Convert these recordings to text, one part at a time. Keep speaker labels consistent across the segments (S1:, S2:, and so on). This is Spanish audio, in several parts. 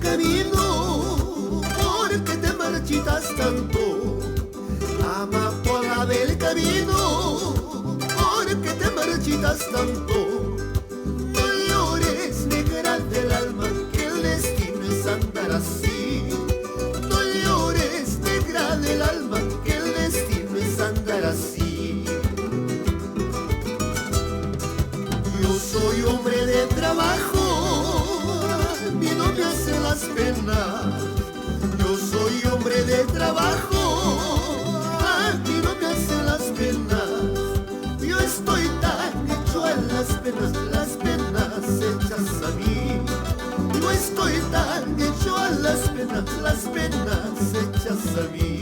S1: camino, ¿por qué te marchitas tanto? Amapola del camino, ¿por qué te marchitas tanto? No llores, negra del alma, que el destino es andar así. No llores, negra del alma, que el destino es andar así. Yo soy hombre de trabajo, y no me hace las penas. Yo soy hombre de trabajo, y no me hace las penas. Yo estoy tan hecho a las penas hechas a mí. Yo estoy tan hecho a las penas hechas a mí.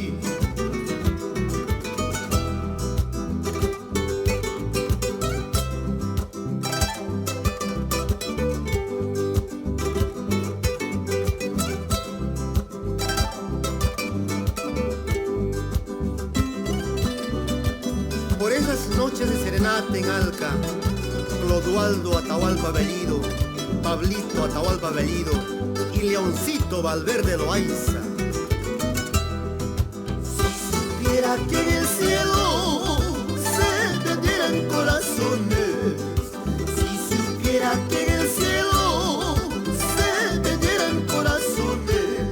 S1: Por esas noches de serenata en Alca, Clodoaldo Atahualpa Bellido, Pablito Atahualpa Bellido y Leoncito Valverde Loaiza. Si supiera que en el cielo se vendieran corazones, si supiera que en el cielo se vendieran corazones,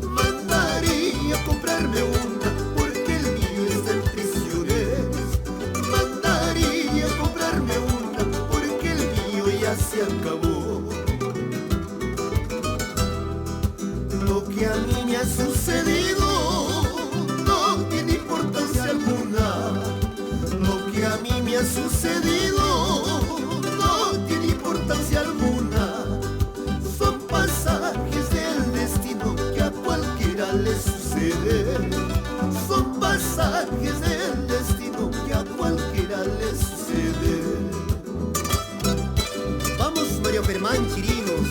S1: mandaría a comprarme una, porque el mío está en prisiones. Mandaría a comprarme una, porque el mío ya se acabó. Lo que a mí me ha sucedido no tiene importancia alguna. Lo que a mí me ha sucedido no tiene importancia alguna. Son pasajes del destino que a cualquiera le sucede. Son pasajes del destino que a cualquiera le sucede. Vamos, Mario Germán Chirinos,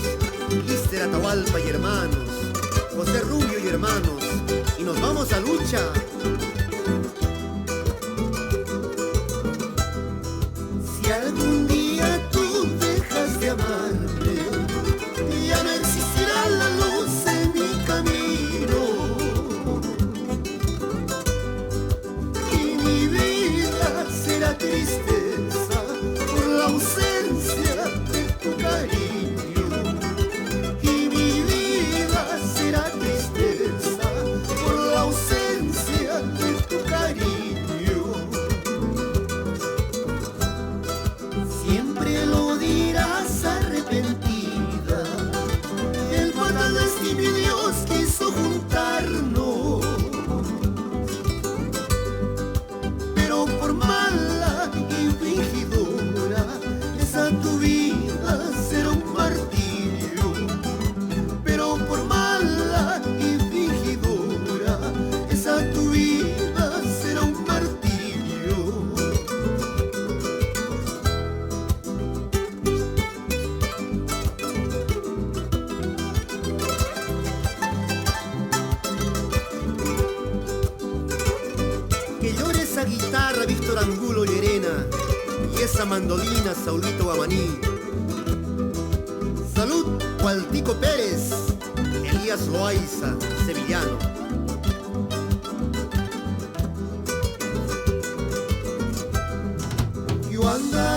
S1: Lister Atahualpa y hermanos, José Rubio y hermanos, y nos vamos a lucha. Si algún día tú dejas de amarme, ya no existirá la luz en mi camino, y mi vida será tristeza por la ausencia de tu cariño. Y mi vida será tristeza por la ausencia de tu cariño. Siempre lo dirás arrepentida, el fatal destino y Dios quiso juntarnos, pero por mala y fingidora esa tu vida será un martirio. Pero por mala y fingidora esa tu vida será un martirio. Que llore esa guitarra Víctor Angulo Llerena y esa mandolina Saulito Guamaní. Salud, Cualtico Pérez, Elías Loaiza, sevillano. Yo andaré